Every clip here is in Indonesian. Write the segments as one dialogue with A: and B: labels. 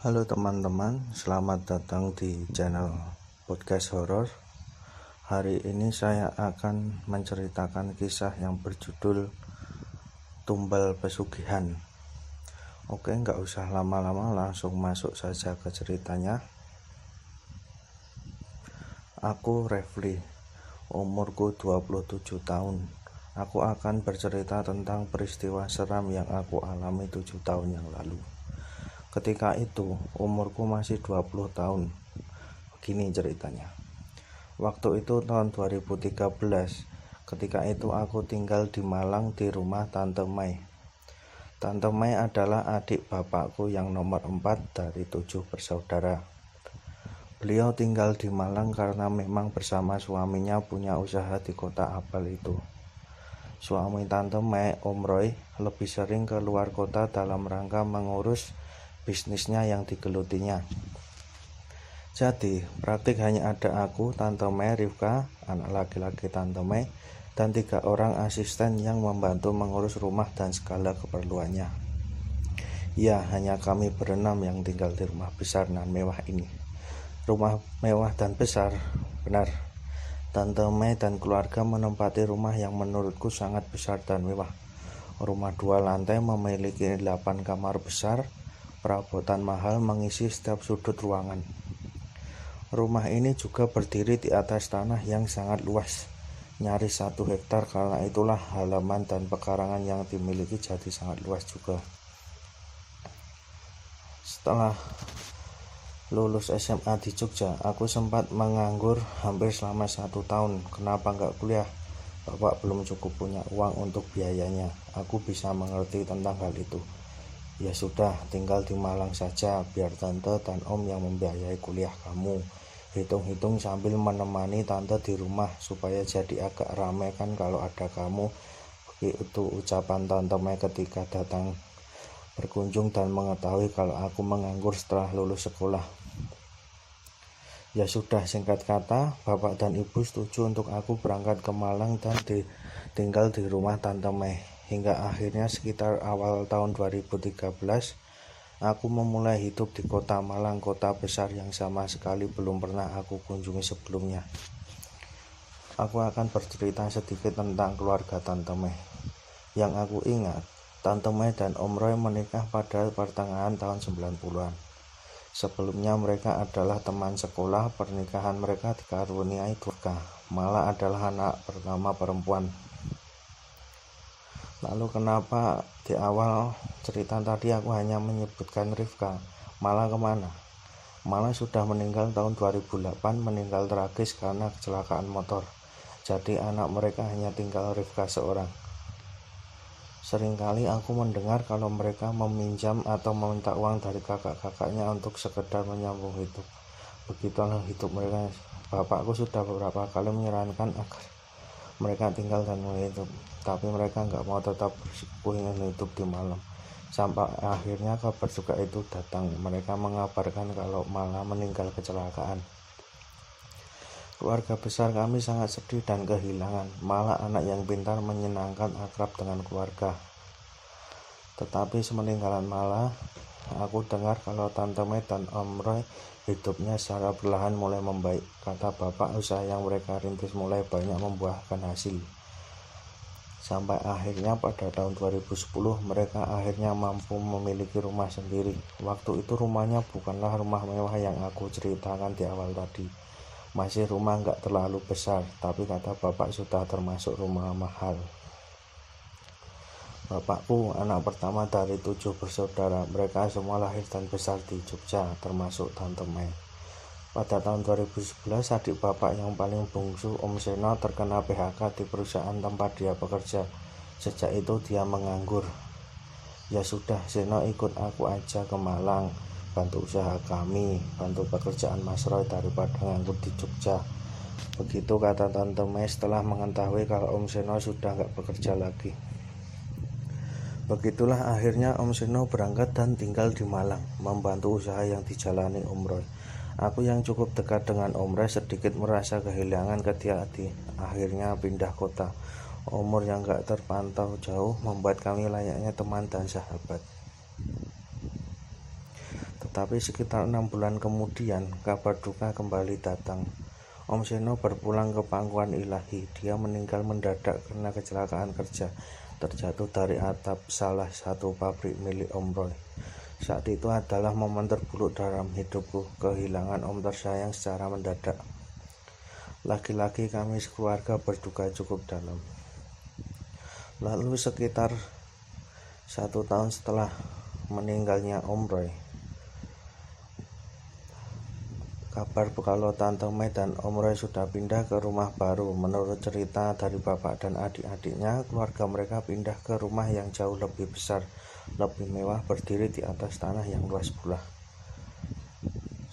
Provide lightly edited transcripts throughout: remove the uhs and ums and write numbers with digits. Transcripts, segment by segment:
A: Halo teman-teman, selamat datang di channel podcast horor. Hari ini saya akan menceritakan kisah yang berjudul Tumbal Pesugihan. Oke, nggak usah lama-lama, langsung masuk saja ke ceritanya. Aku Refli, umurku 27 tahun. Aku akan bercerita tentang peristiwa seram yang aku alami 7 tahun yang lalu. Ketika itu umurku masih 20 tahun. Begini ceritanya. Waktu itu tahun 2013. Ketika itu aku tinggal di Malang di rumah Tante Mai. Tante Mai adalah adik bapakku yang nomor 4 dari 7 bersaudara. Beliau tinggal di Malang karena memang bersama suaminya punya usaha di kota Apel itu. Suami Tante Mai, Om Roy, lebih sering ke luar kota dalam rangka mengurus bisnisnya yang digelutinya. Jadi, praktik hanya ada aku, Tante Mai, Rifka, anak laki-laki Tante Mai, dan 3 orang asisten yang membantu mengurus rumah dan segala keperluannya. Ya, hanya kami berenam yang tinggal di rumah besar dan mewah ini. Rumah mewah dan besar, benar. Tante Mai dan keluarga menempati rumah yang menurutku sangat besar dan mewah. Rumah 2 lantai memiliki 8 kamar besar, perabotan mahal mengisi setiap sudut ruangan. Rumah ini juga berdiri di atas tanah yang sangat luas, nyaris 1 hektar, karena itulah halaman dan pekarangan yang dimiliki jadi sangat luas juga. Setelah lulus SMA di Jogja, aku sempat menganggur hampir selama 1 tahun. Kenapa nggak kuliah? Bapak belum cukup punya uang untuk biayanya. Aku bisa mengerti tentang hal itu. Ya sudah, tinggal di Malang saja, biar tante dan om yang membiayai kuliah kamu. Hitung-hitung sambil menemani tante di rumah supaya jadi agak ramai kan kalau ada kamu. Begitu ucapan Tante Mai ketika datang berkunjung dan mengetahui kalau aku menganggur setelah lulus sekolah. Ya sudah, singkat kata, bapak dan ibu setuju untuk aku berangkat ke Malang dan tinggal di rumah Tante Mai. Hingga akhirnya sekitar awal tahun 2013, aku memulai hidup di kota Malang, kota besar yang sama sekali belum pernah aku kunjungi sebelumnya. Aku akan bercerita sedikit tentang keluarga Tante Mai. Yang aku ingat, Tante Mai dan Om Roy menikah pada pertengahan tahun 90-an. Sebelumnya mereka adalah teman sekolah. Pernikahan mereka dikaruniai Durga, malah adalah anak pertama perempuan. Lalu kenapa di awal cerita tadi aku hanya menyebutkan Rifka? Malah kemana? Malah sudah meninggal tahun 2008, meninggal tragis karena kecelakaan motor. Jadi anak mereka hanya tinggal Rifka seorang. Seringkali aku mendengar kalau mereka meminjam atau meminta uang dari kakak-kakaknya untuk sekedar menyambung hidup. Begitulah hidup mereka. Bapakku sudah beberapa kali menyarankan agar mereka tinggal dan hidup, tapi mereka nggak mau, tetap bersikukuh ingin hidup di Malang. Sampai akhirnya kabar juga itu datang. Mereka mengabarkan kalau malah meninggal kecelakaan. Keluarga besar kami sangat sedih dan kehilangan. Malah anak yang pintar, menyenangkan, akrab dengan keluarga. Tetapi semeninggalan malah aku dengar kalau Tante Mai dan Om Roy hidupnya secara perlahan mulai membaik. Kata bapak, usaha yang mereka rintis mulai banyak membuahkan hasil. Sampai akhirnya pada tahun 2010 mereka akhirnya mampu memiliki rumah sendiri. Waktu itu rumahnya bukanlah rumah mewah yang aku ceritakan di awal tadi. Masih rumah nggak terlalu besar, tapi kata bapak sudah termasuk rumah mahal. Bapakku anak pertama dari 7 bersaudara. Mereka semua lahir dan besar di Jogja, termasuk Tante Mai. Pada tahun 2011, adik bapak yang paling bungsu, Om Seno, terkena PHK di perusahaan tempat dia bekerja. Sejak itu dia menganggur. Ya sudah, Seno ikut aku aja ke Malang, bantu usaha kami, bantu pekerjaan Mas Roy daripada nganggur di Jogja. Begitu kata Tante Mai setelah mengetahui kalau Om Seno sudah gak bekerja lagi. Begitulah akhirnya Om Seno berangkat dan tinggal di Malang, membantu usaha yang dijalani Om Roy. Aku yang cukup dekat dengan Om Roy sedikit merasa kehilangan ketika akhirnya pindah kota. Umur yang gak terpantau jauh membuat kami layaknya teman dan sahabat. Tapi sekitar 6 bulan kemudian, kabar duka kembali datang. Om Seno berpulang ke pangkuan ilahi. Dia meninggal mendadak karena kecelakaan kerja, terjatuh dari atap salah satu pabrik milik Om Roy. Saat itu adalah momen terburuk dalam hidupku, kehilangan om tersayang secara mendadak. Lagi-lagi kami sekeluarga berduka cukup dalam. Lalu sekitar 1 tahun setelah meninggalnya Om Roy, kabar kalau Tante Mei dan Om Roy sudah pindah ke rumah baru. Menurut cerita dari bapak dan adik-adiknya, keluarga mereka pindah ke rumah yang jauh lebih besar, lebih mewah, berdiri di atas tanah yang luas pula.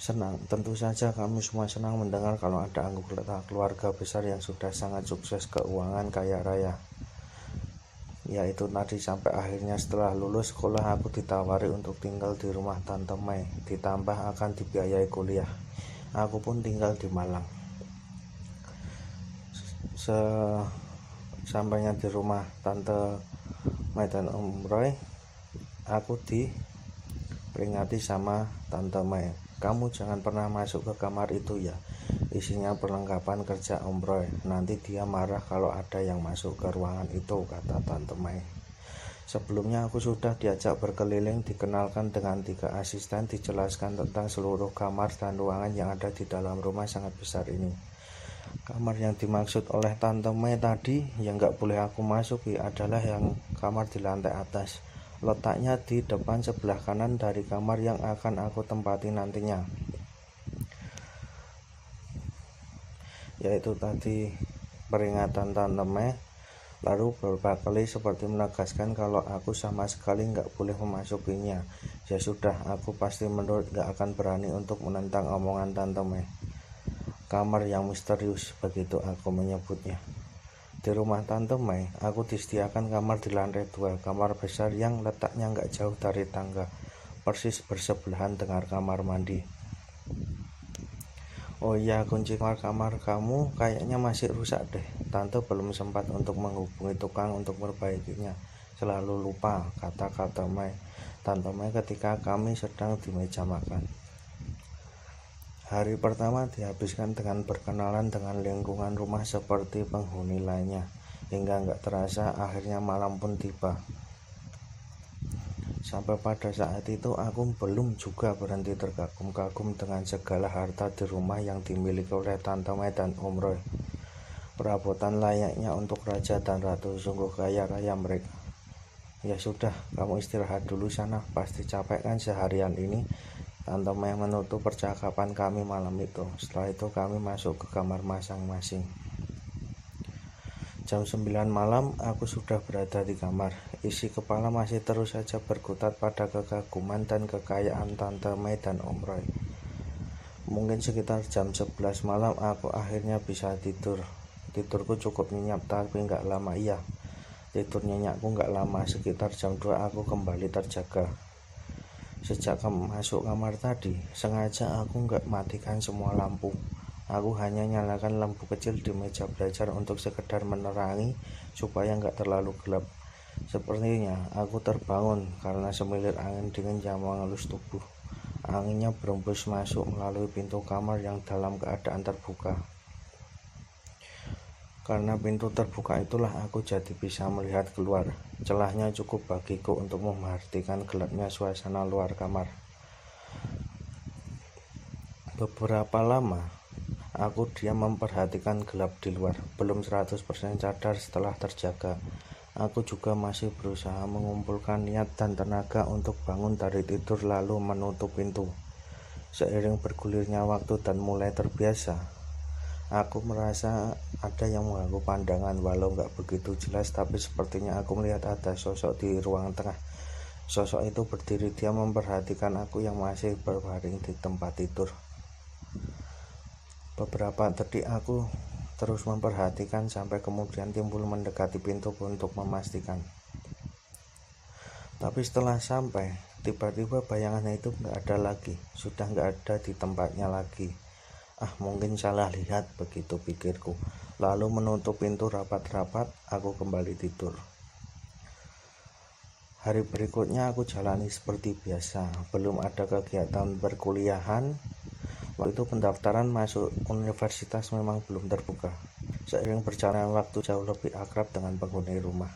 A: Senang, tentu saja kami semua senang mendengar kalau ada anggota keluarga besar yang sudah sangat sukses keuangan, kaya raya. Yaitu tadi sampai akhirnya setelah lulus sekolah aku ditawari untuk tinggal di rumah Tante Mei, ditambah akan dibiayai kuliah. Aku pun tinggal di Malang. Sampainya di rumah Tante Mei dan Om Roy, aku diperingati sama Tante Mei. Kamu jangan pernah masuk ke kamar itu ya, isinya perlengkapan kerja Om Roy. Nanti dia marah kalau ada yang masuk ke ruangan itu, kata Tante Mei. Sebelumnya aku sudah diajak berkeliling, dikenalkan dengan 3 asisten, dijelaskan tentang seluruh kamar dan ruangan yang ada di dalam rumah sangat besar ini. Kamar yang dimaksud oleh Tante Mei tadi yang gak boleh aku masuki adalah yang kamar di lantai atas. Letaknya di depan sebelah kanan dari kamar yang akan aku tempati nantinya, yaitu tadi peringatan Tante Mei. Lalu beberapa kali seperti menegaskan kalau aku sama sekali nggak boleh memasukinya. Ya sudah, aku pasti menurut, nggak akan berani untuk menentang omongan Tante Mei. Kamar yang misterius, begitu aku menyebutnya. Di rumah Tante Mei, aku disediakan kamar di lantai 2, kamar besar yang letaknya nggak jauh dari tangga, persis bersebelahan dengan kamar mandi. Oh iya, kunci kamar kamu kayaknya masih rusak deh. Tante belum sempat untuk menghubungi tukang untuk memperbaikinya. Selalu lupa, kata Tante Mei ketika kami sedang di meja makan. Hari pertama dihabiskan dengan berkenalan dengan lingkungan rumah seperti penghuni lainnya, hingga nggak terasa akhirnya malam pun tiba. Sampai pada saat itu aku belum juga berhenti terkagum-kagum dengan segala harta di rumah yang dimiliki oleh Tante Mei dan Om Roy. Perabotan layaknya untuk raja dan ratu, sungguh kaya raya mereka. Ya sudah, kamu istirahat dulu sana, pasti capek kan seharian ini. Tante Mei menutup percakapan kami malam itu. Setelah itu kami masuk ke kamar masing-masing. Jam 9 malam aku sudah berada di kamar. Isi kepala masih terus saja berkutat pada kekaguman dan kekayaan Tante Mei dan Om Roy. Mungkin sekitar jam 11 malam aku akhirnya bisa tidur. Tidurku cukup nyenyak tapi nggak lama. Iya, tidur nyenyakku nggak lama. Sekitar jam 2 aku kembali terjaga. Sejak masuk kamar tadi, sengaja aku nggak matikan semua lampu. Aku hanya nyalakan lampu kecil di meja belajar untuk sekedar menerangi supaya nggak terlalu gelap. Sepertinya aku terbangun karena semilir angin dingin yang mengelus tubuh. Anginnya berembus masuk melalui pintu kamar yang dalam keadaan terbuka. Karena pintu terbuka itulah aku jadi bisa melihat keluar. Celahnya cukup bagiku untuk memperhatikan gelapnya suasana luar kamar. Beberapa lama aku diam memperhatikan gelap di luar. Belum 100% sadar setelah terjaga. Aku juga masih berusaha mengumpulkan niat dan tenaga untuk bangun dari tidur lalu menutup pintu. Seiring bergulirnya waktu dan mulai terbiasa, aku merasa ada yang mengganggu pandangan. Walau gak begitu jelas, tapi sepertinya aku melihat ada sosok di ruang tengah. Sosok itu berdiri diam memperhatikan aku yang masih berbaring di tempat tidur. Beberapa detik aku terus memperhatikan sampai kemudian timbul mendekati pintu untuk memastikan. Tapi setelah sampai, tiba-tiba bayangannya itu gak ada lagi. Sudah gak ada di tempatnya lagi. Mungkin salah lihat, begitu pikirku. Lalu menutup pintu rapat-rapat, aku kembali tidur. Hari berikutnya aku jalani seperti biasa. Belum ada kegiatan perkuliahan. Waktu itu pendaftaran masuk universitas memang belum terbuka. Seiring berjalannya waktu jauh lebih akrab dengan penghuni rumah.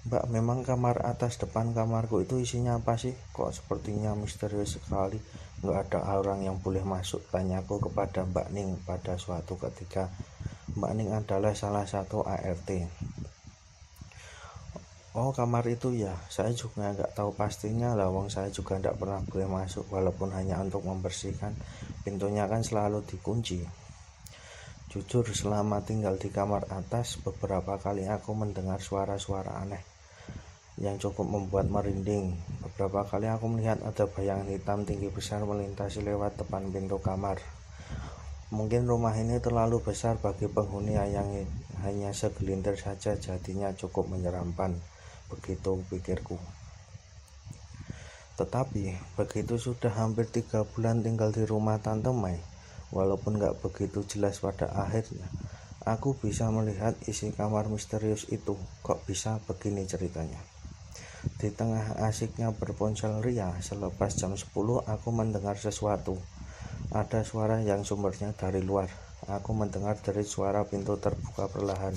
A: Mbak, memang kamar atas depan kamarku itu isinya apa sih? Kok sepertinya misterius sekali. Nggak ada orang yang boleh masuk, tanyaku kepada Mbak Ning pada suatu ketika. Mbak Ning adalah salah satu ART. Oh, kamar itu ya, saya juga nggak tahu pastinya, lawang saya juga nggak pernah boleh masuk walaupun hanya untuk membersihkan. Pintunya kan selalu dikunci. Jujur, selama tinggal di kamar atas, beberapa kali aku mendengar suara-suara aneh yang cukup membuat merinding. Beberapa kali aku melihat ada bayangan hitam tinggi besar melintasi lewat depan pintu kamar. Mungkin rumah ini terlalu besar bagi penghuni yang hanya segelintir saja, jadinya cukup menyeramkan, begitu pikirku. Tetapi begitu sudah hampir 3 bulan tinggal di rumah Tante Mai, walaupun gak begitu jelas, pada akhirnya aku bisa melihat isi kamar misterius itu. Kok bisa begini ceritanya? Di tengah asiknya berponsel ria, selepas jam 10 aku mendengar sesuatu. Ada suara yang sumbernya dari luar. Aku mendengar dari suara pintu terbuka perlahan.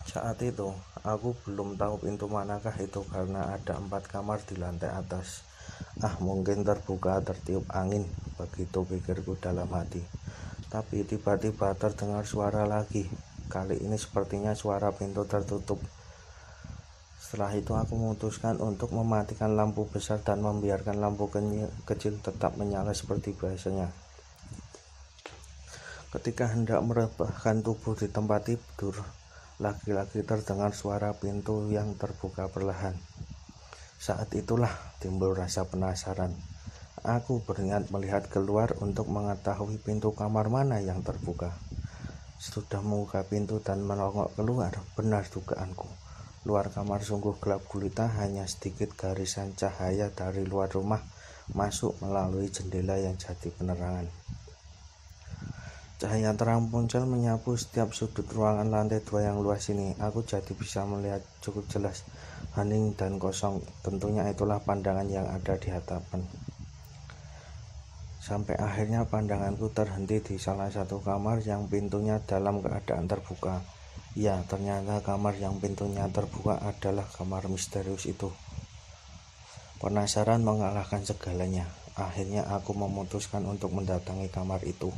A: Saat itu, aku belum tahu pintu manakah itu karena ada 4 kamar di lantai atas. Mungkin terbuka tertiup angin, begitu pikirku dalam hati. Tapi tiba-tiba terdengar suara lagi. Kali ini sepertinya suara pintu tertutup. Setelah itu aku memutuskan untuk mematikan lampu besar dan membiarkan lampu kecil tetap menyala seperti biasanya. Ketika hendak merebahkan tubuh di tempat tidur, lagi-lagi terdengar suara pintu yang terbuka perlahan. Saat itulah timbul rasa penasaran. Aku berniat melihat keluar untuk mengetahui pintu kamar mana yang terbuka. Sudah membuka pintu dan melongok keluar, benar dugaanku. Luar kamar sungguh gelap gulita, hanya sedikit garisan cahaya dari luar rumah masuk melalui jendela yang jadi penerangan. Cahaya terang muncul menyapu setiap sudut ruangan lantai 2 yang luas ini. Aku jadi bisa melihat cukup jelas, hening dan kosong. Tentunya itulah pandangan yang ada di hadapan. Sampai akhirnya pandanganku terhenti di salah satu kamar yang pintunya dalam keadaan terbuka. Ya, ternyata kamar yang pintunya terbuka adalah kamar misterius itu. Penasaran mengalahkan segalanya. Akhirnya aku memutuskan untuk mendatangi kamar itu.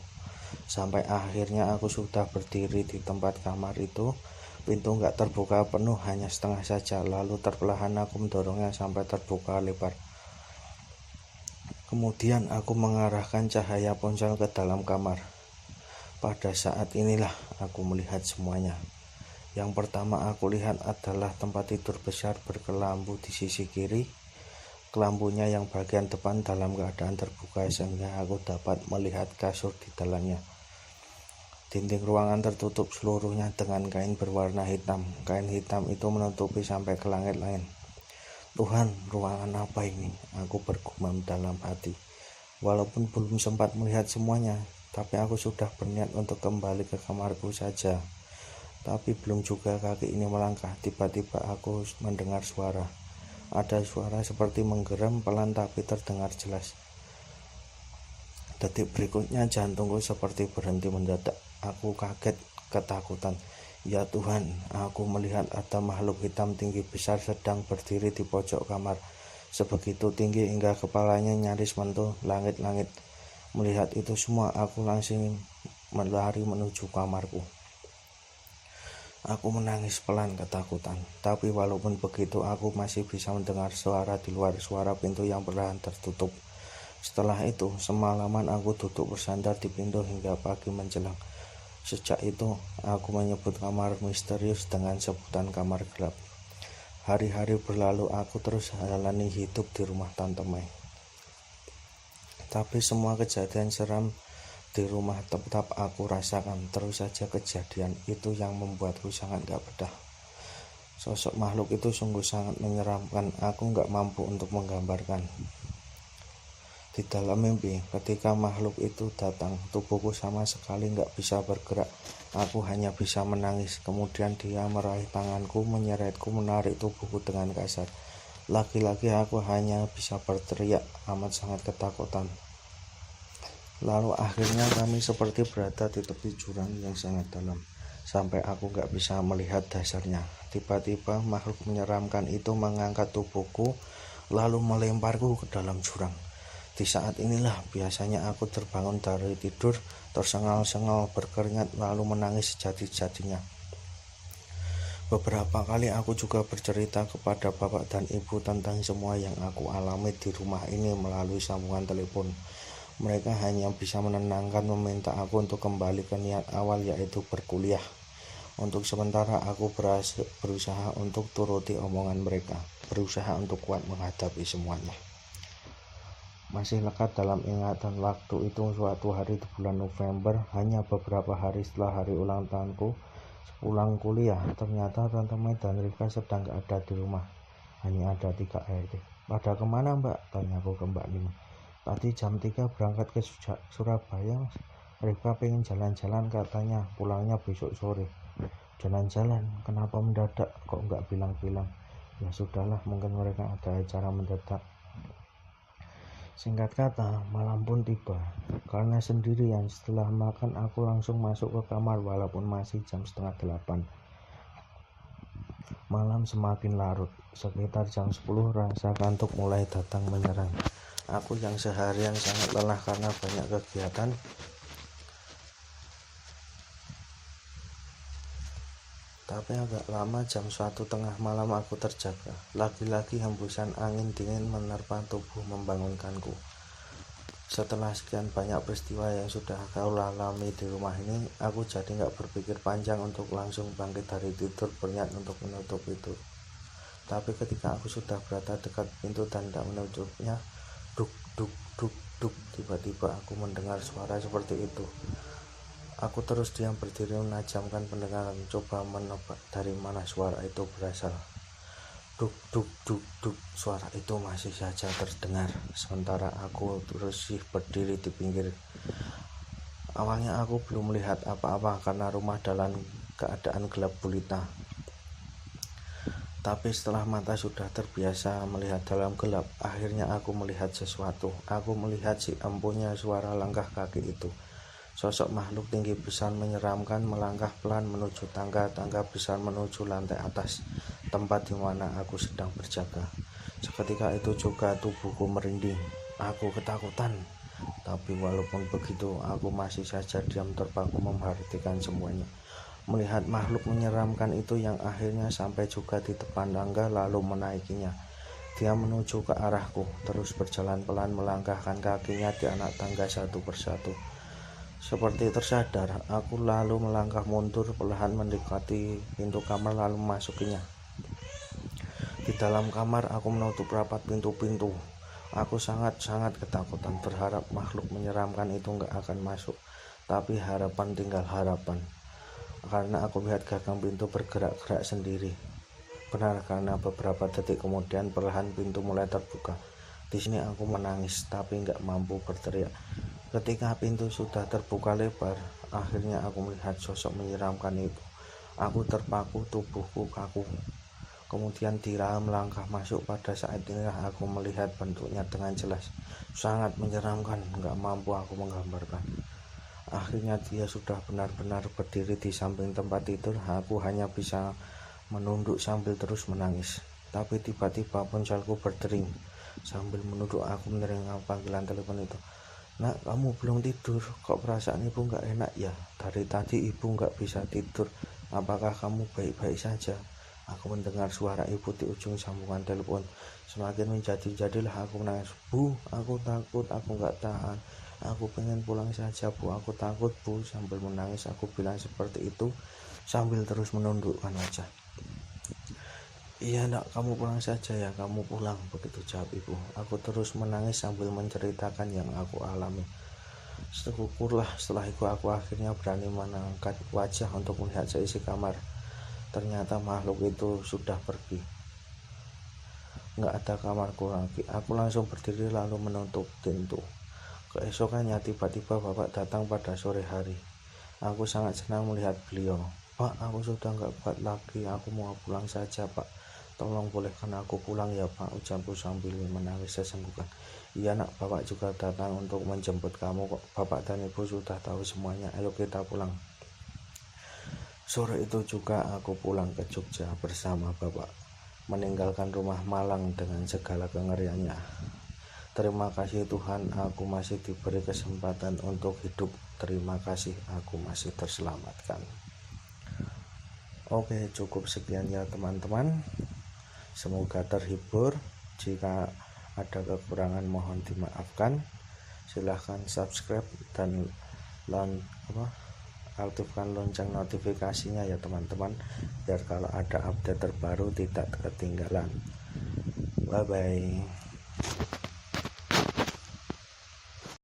A: Sampai akhirnya aku sudah berdiri di tempat kamar itu. Pintu gak terbuka penuh, hanya setengah saja. Lalu perlahan aku mendorongnya sampai terbuka lebar. Kemudian aku mengarahkan cahaya ponsel ke dalam kamar. Pada saat inilah aku melihat semuanya. Yang pertama aku lihat adalah tempat tidur besar berkelambu di sisi kiri. Kelambunya yang bagian depan dalam keadaan terbuka sehingga aku dapat melihat kasur di dalamnya. Dinding ruangan tertutup seluruhnya dengan kain berwarna hitam. Kain hitam itu menutupi sampai ke langit-langit. Tuhan, ruangan apa ini? Aku bergumam dalam hati. Walaupun belum sempat melihat semuanya, tapi aku sudah berniat untuk kembali ke kamarku saja. Tapi belum juga kaki ini melangkah, tiba-tiba aku mendengar suara. Ada suara seperti menggeram pelan tapi terdengar jelas. Detik berikutnya jantungku seperti berhenti mendadak. Aku kaget, ketakutan. Ya Tuhan, aku melihat ada makhluk hitam tinggi besar sedang berdiri di pojok kamar. Sebegitu tinggi hingga kepalanya nyaris menyentuh langit-langit. Melihat itu semua, aku langsung melari menuju kamarku. Aku menangis pelan ketakutan, tapi walaupun begitu aku masih bisa mendengar suara di luar, suara pintu yang perlahan tertutup. Setelah itu, semalaman aku duduk bersandar di pintu hingga pagi menjelang. Sejak itu, aku menyebut kamar misterius dengan sebutan kamar gelap. Hari-hari berlalu, aku terus jalani hidup di rumah Tante Mai. Tapi semua kejadian seram di rumah tetap aku rasakan. Terus saja kejadian itu yang membuatku sangat gak betah. Sosok makhluk itu sungguh sangat menyeramkan. Aku gak mampu untuk menggambarkan. Di dalam mimpi, ketika makhluk itu datang, tubuhku sama sekali nggak bisa bergerak. Aku hanya bisa menangis. Kemudian dia meraih tanganku, menyeretku, menarik tubuhku dengan kasar. Lagi-lagi aku hanya bisa berteriak, amat sangat ketakutan. Lalu akhirnya kami seperti berada di tepi jurang yang sangat dalam, sampai aku nggak bisa melihat dasarnya. Tiba-tiba makhluk menyeramkan itu mengangkat tubuhku, lalu melemparku ke dalam jurang. Di saat inilah biasanya aku terbangun dari tidur, tersengal-sengal, berkeringat, lalu menangis sejadi-jadinya. Beberapa kali aku juga bercerita kepada bapak dan ibu tentang semua yang aku alami di rumah ini melalui sambungan telepon. Mereka hanya bisa menenangkan, meminta aku untuk kembali ke niat awal, yaitu berkuliah. Untuk sementara aku berusaha untuk turuti omongan mereka, berusaha untuk kuat menghadapi semuanya. Masih lekat dalam ingatan waktu itu, suatu hari di bulan November, hanya beberapa hari setelah hari ulang tahunku, pulang kuliah, ternyata Tante Mei dan Rika sedang gak ada di rumah. Hanya ada 3 ART. Pada kemana mbak? Tanyaku ke Mbak Nini. Tadi jam 3 berangkat ke Surabaya mas. Rika pengen jalan-jalan katanya, pulangnya besok sore. Jalan-jalan? Kenapa mendadak? Kok gak bilang-bilang? Ya sudahlah, mungkin mereka ada acara mendadak. Singkat kata, malam pun tiba. Karena sendirian, setelah makan aku langsung masuk ke kamar walaupun masih jam 7:30. Malam semakin larut. Sekitar jam 10 rasa kantuk mulai datang menyerang. Aku yang seharian sangat lelah karena banyak kegiatan, tapi agak lama jam 1 tengah malam aku terjaga. Lagi-lagi hembusan angin dingin menerpa tubuh membangunkanku. Setelah sekian banyak peristiwa yang sudah kau alami di rumah ini, aku jadi gak berpikir panjang untuk langsung bangkit dari tidur, berniat untuk menutup itu. Tapi ketika aku sudah berada dekat pintu dan tak menutupnya, duk duk duk duk, tiba-tiba aku mendengar suara seperti itu. Aku terus diam berdiri menajamkan pendengaran, coba menebak dari mana suara itu berasal. Duk duk duk duk, suara itu masih saja terdengar, sementara aku terus berdiri di pinggir. Awalnya aku belum melihat apa-apa karena rumah dalam keadaan gelap gulita. Tapi setelah mata sudah terbiasa melihat dalam gelap, akhirnya aku melihat sesuatu. Aku melihat si empunya suara langkah kaki itu. Sosok makhluk tinggi besar menyeramkan melangkah pelan menuju tangga-tangga besar menuju lantai atas, tempat di mana aku sedang berjaga. Seketika itu juga tubuhku merinding. Aku ketakutan. Tapi walaupun begitu, aku masih saja diam terpaku memperhatikan semuanya. Melihat makhluk menyeramkan itu yang akhirnya sampai juga di depan tangga lalu menaikinya. Dia menuju ke arahku, terus berjalan pelan melangkahkan kakinya di anak tangga satu persatu. Seperti tersadar, aku lalu melangkah mundur perlahan mendekati pintu kamar lalu memasukinya. Di dalam kamar aku menutup rapat pintu-pintu. Aku sangat-sangat ketakutan, berharap makhluk menyeramkan itu gak akan masuk. Tapi harapan tinggal harapan, karena aku lihat gagang pintu bergerak-gerak sendiri. Benar, karena beberapa detik kemudian perlahan pintu mulai terbuka. Di sini aku menangis tapi gak mampu berteriak. Ketika pintu sudah terbuka lebar, akhirnya aku melihat sosok menyeramkan itu. Aku terpaku, tubuhku kaku. Kemudian dia melangkah masuk. Pada saat inilah aku melihat bentuknya dengan jelas. Sangat menyeramkan, gak mampu aku menggambarkan. Akhirnya dia sudah benar-benar berdiri di samping tempat tidur. Aku hanya bisa menunduk sambil terus menangis. Tapi tiba-tiba ponselku berdering. Sambil menunduk aku menerima panggilan telepon itu. Nak, kamu belum tidur? Kok perasaan ibu gak enak ya? Dari tadi ibu gak bisa tidur. Apakah kamu baik-baik saja? Aku mendengar suara ibu di ujung sambungan telepon. Semakin menjadi-jadilah aku menangis. Bu, aku takut, aku gak tahan. Aku pengen pulang saja bu, aku takut bu. Sambil menangis aku bilang seperti itu, sambil terus menundukkan wajah. Iya nak, kamu pulang saja ya, kamu pulang, begitu jawab ibu. Aku terus menangis sambil menceritakan yang aku alami. Syukurlah setelah itu aku akhirnya berani mengangkat wajah untuk melihat seisi kamar. Ternyata makhluk itu sudah pergi. nggak ada kamarku lagi. Aku langsung berdiri lalu menutup pintu. Keesokannya tiba-tiba bapak datang pada sore hari. Aku sangat senang melihat beliau. "Pak, aku sudah nggak kuat lagi, aku mau pulang saja, Pak. Tolong bolehkan aku pulang ya, Pak," ucapku sambil menangis sesenggukan. "Iya nak, bapak juga datang untuk menjemput kamu kok. Bapak dan ibu sudah tahu semuanya, ayo kita pulang." Sore itu juga aku pulang ke Jogja bersama bapak, meninggalkan rumah Malang dengan segala kengeriannya. Terima kasih Tuhan, aku masih diberi kesempatan untuk hidup. Terima kasih, aku masih terselamatkan. Oke, cukup sekian ya teman-teman. Semoga terhibur. Jika ada kekurangan mohon dimaafkan. Silahkan subscribe dan aktifkan lonceng notifikasinya ya teman-teman, biar kalau ada update terbaru tidak ketinggalan. Bye bye.